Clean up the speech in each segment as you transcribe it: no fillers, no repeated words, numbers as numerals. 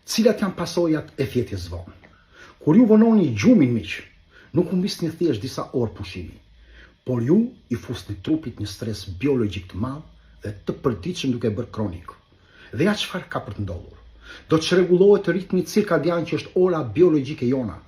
Cilat janë pasojat e fjetjes vonë? Kur ju vononi gjumin miq, nuk humbisni thjesht disa orë pushimi, por ju i fusni trupit një stres biologjik të madh dhe të përditshëm duke bërë kronik. Dhe ja çfarë ka për të ndodhur? Do të çrregullohet ritmi cirkadian që është ora biologjike jona.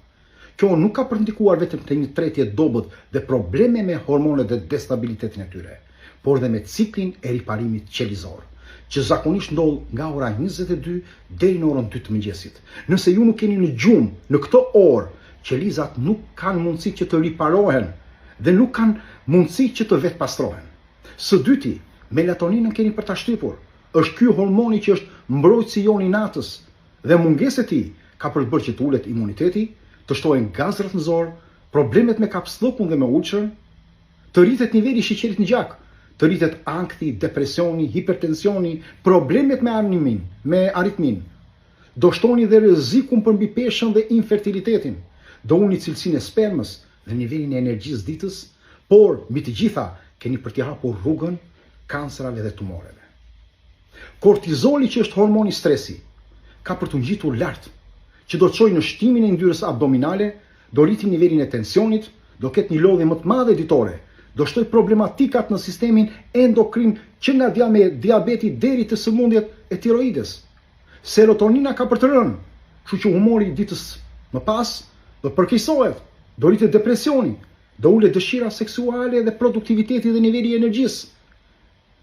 Kjo nuk ka për ndikuar vetëm te një tretje dobët dhe probleme me hormonet dhe destabilitetin e tyre, por dhe me ciklin e riparimit qelizor, që zakonisht ndodh nga ora 22 deri në orën 2 të mëngjesit. Nëse ju nuk keni në gjumë në këtë orë, qelizat nuk kanë mundësi që të riparohen dhe nuk kanë mundësi që të vetë pastrohen. Së dyti, melatoninën keni për ta shtypur. Është ky hormoni që është mbrojtësi jon i natës dhe mungesa e tij ka për të bërë që të ulet imuniteti, të shtohen gaz rrethënzor, problemet me kapslokun dhe me ulçën, të rritet niveli i sheqerit në gjak, të rritet ankthi, depresioni, hipertensioni, problemet me aritmin. Do shtoni dhe rrezikun për mbipeshën dhe infertilitetin. Do ulni cilësinë e spermës dhe nivelin e energjisë ditës, por mbi të gjitha keni për t'i hapur rrugën kancerave dhe tumoreve. Kortizoli, që është hormoni stresi, ka për të ngjitur lart, që do të çojë në shtimin e yndyrës abdominale, do rriti nivelin e tensionit, do ketë një lodhje më të madhe ditore, do shtoj problematikat në sistemin endokrin që nga diabeti deri te sëmundjet e tiroides. Serotonina ka për të rënë, kështu që humori ditës më pas do përkeqësohet, do rritet depresioni, do ulet dëshira seksuale dhe produktiviteti dhe niveli i energjisë.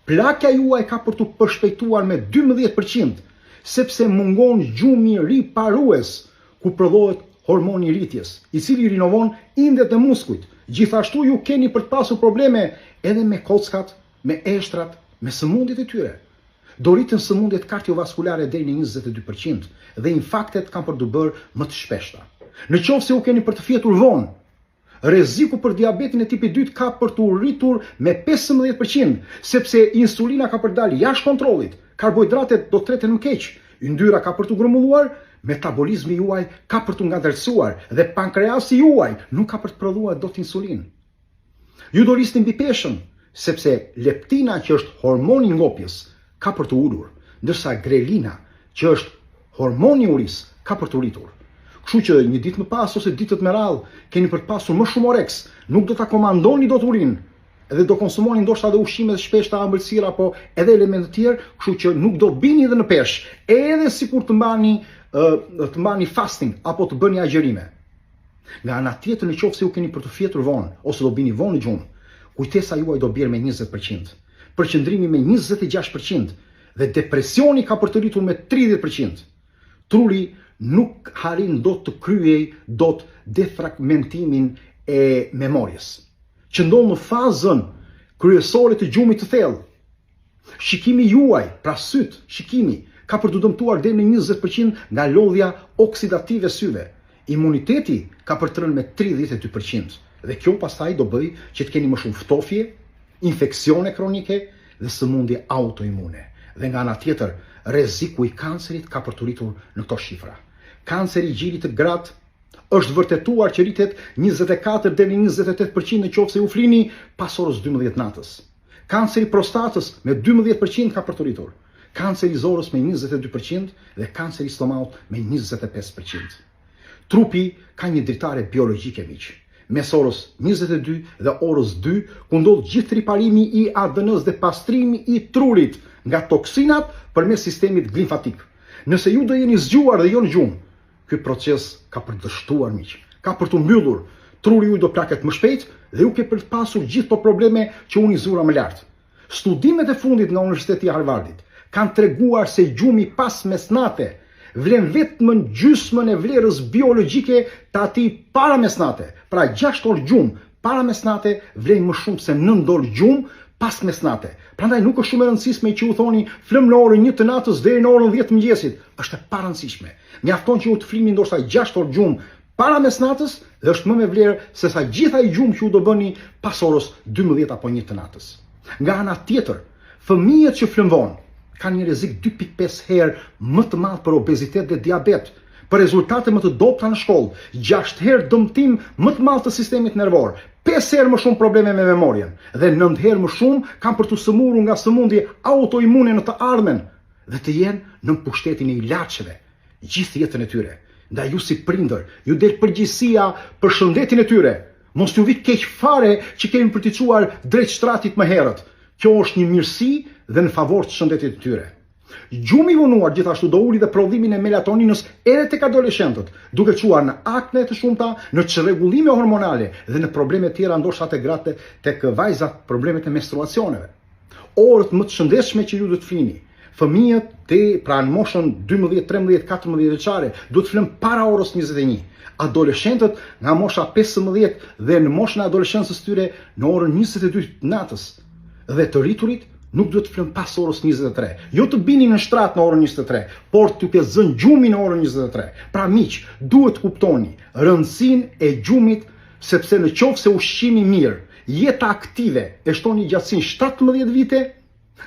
Plaka juaj ka për të përshpejtuar me 12%, sepse mungon gjumi riparues, ku prodhohet hormoni i rritjes, i cili rinovon indet e muskujt. Gjithashtu ju keni për të pasur probleme edhe me kockat, me eshtrat, me sëmundjet e tyre. Do rriten sëmundjet kardiovaskulare deri në 22% dhe infarktet kanë për të bërë më të shpeshta. Në qoftë se u keni për të fjetur vonë, rreziku për diabetin e tipit 2 ka për të rritur me 15%, sepse insulina ka për dalë jashtë kontrollit, karbohidratet do treten më keq, yndyra ka për të grumulluar, metabolizmi juaj ka për të ngadalësuar dhe pankreasi juaj nuk ka për të prodhuar dot insulinë. Ju do rrisni mbi peshën, sepse leptina, që është hormoni i ngopjes, ka për të ulur, ndërsa grelina, që është hormoni i urisë, ka për të rritur. Kështu që një ditë më pas ose ditët me radhë keni për të pasur më shumë oreks, nuk do ta komandoni dot urinë, edhe do konsumoni ndoshta edhe ushqime të shpeshta, ëmbëlsira, apo edhe elemente të tjerë, kështu që nuk do bini edhe në peshë, edhe sikur të mbani fasting apo të bëni agjerime. Nga ana tjetër, nëse ju keni për të fjetur vonë ose do bini vonë në gjumë, kujtesa juaj do bjerë me 20%, përqendrimi me 26% dhe depresioni ka për të rritur me 30%. Truri nuk harin do të kryej dot defragmentimin e memorjes, që ndodh në fazën kryesore të gjumit të thellë. Shikimi juaj, pra syt, shikimi, ka për të dëmtuar deri në 20% nga lodhja oksidative e syve. Imuniteti ka për të rënë me 32%, dhe kjo pastaj do bëj që të keni më shumë ftofje, infeksione kronike dhe sëmundje autoimune. Dhe nga ana tjetër, rreziku i kancerit ka për të rritur në këto shifra. Kanceri i gjirit të gratë është vërtetuar që rritet 24 deri në 28% nëse ju flini pas orës 12 natës. Kanceri i prostatës me 12% ka për të rritur. Kanceri i zorës me 22% dhe kanceri i stomakut me 25%. Trupi ka një dritare biologjike miq. Mes orës 22 dhe orës 2, ku ndodh gjithë riparimi i ADN-s dhe pastrimi i trurit nga toksinat përmes sistemit limfatik. Nëse ju do jeni zgjuar dhe jo në gjumë, ky proces ka për të shtuar miq, ka për të mbyllur, truri juaj do plaket më shpejt dhe ju ke për të pasur gjithë to probleme që unë i zura më lart. Studimet e fundit nga Universiteti i Harvardit kanë treguar se gjumi pas mesnate vlen vetëm gjysmën e vlerës biologjike të atij para mesnate. Pra 6 orë gjumë para mesnate vlen më shumë se 9 orë gjumë pas mesnate. Prandaj nuk është shumë e rëndësishme që u thoni flëm në orën 1 të natës deri në orën 10 të mëngjesit. Është e parëndësishme. Mjafton që ju të flini ndoshta 6 orë gjumë para mesnatës dhe është më me vlerë se sa gjitha i gjumë që ju do bëni pas orës 12 apo 1 të natës. Nga ana tjetër, fëmijët që flën vonë kanë një rrezik 2.5 herë më të madh për obezitet dhe diabet, për rezultate më të dobta në shkollë, 6 herë dëmtim më të madh të sistemit nervor, 5 herë më shumë probleme me memorien dhe 9 herë më shumë kanë për të sëmurur nga sëmundje autoimune në të ardhmen dhe të jenë në pushtetin e ilaçeve. gjithë jetën e tyre. Ndaj ju si prindër, ju del përgjegjësia për shëndetin e tyre. Mos t'ju vit keq fare që kemi përticuar drejt shtratit më herët. Kjo është një mirësi dhe në favor të shëndetit të tyre. Gjumi i vonuar gjithashtu do uli dhe prodhimin e melatoninës edhe tek adoleshentët, duke çuar në akne të shumta, në çrregullime hormonale dhe në probleme tjera ndoshta tek gratë, tek vajzat, problemet e menstruacioneve. Orët më të shëndetshme që ju do të flini. Fëmijët pra në moshën 12, 13, 14 vjeçare duhet të flën para orës 21. Adoleshentët nga mosha 15 dhe në moshën e adoleshencës tyre në orën 22 natës. Dhe të rriturit nuk duhet të flën pas orës 23. Jo të bini në shtrat në orën 23, por të zënë gjumin në orën 23. Pra miq, duhet kuptoni rëndësinë e gjumit, sepse në qoftë se ushqimi mirë, jeta aktive e shton një gjatësinë 17 vite,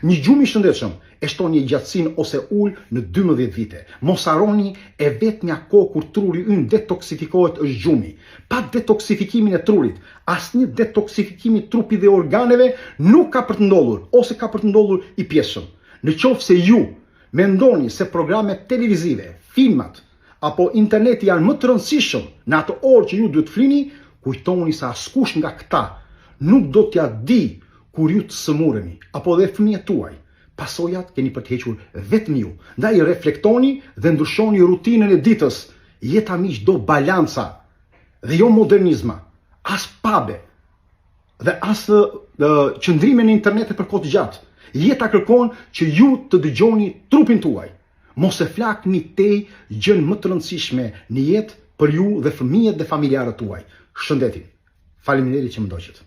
një gjum i shëndetshëm e shton një gjatësinë ose ul në 12 vite. Mos harroni, e vetmja kohë kur truri ynë detoksifikohet është gjumi. Pa detoksifikimin e trurit, asnjë detoksifikim i trupit dhe organeve nuk ka për të ndodhur, ose ka për të ndodhur i pjeshëm. Në qoftë se ju mendoni se programet televizive, filmat apo interneti janë më të rëndësishëm në atë orë që ju duhet flini, kujtoni se askush nga këta nuk do t'ja di kur ju të sëmureni, apo dhe fëmijët tuaj. Pasojat keni për të hequr vetëm ju. Ndaj reflektoni dhe ndryshoni rutinën e ditës. Jeta miq do balanca dhe jo modernizma, as pabe dhe as qëndrime në internet për kohë të gjatë. Jeta kërkon që ju të dëgjoni trupin tuaj. Mos e flakni tej gjën më të rëndësishme në jetë për ju dhe fëmijët dhe familjarët tuaj. Shëndetin. Faleminderit që më ndoqët.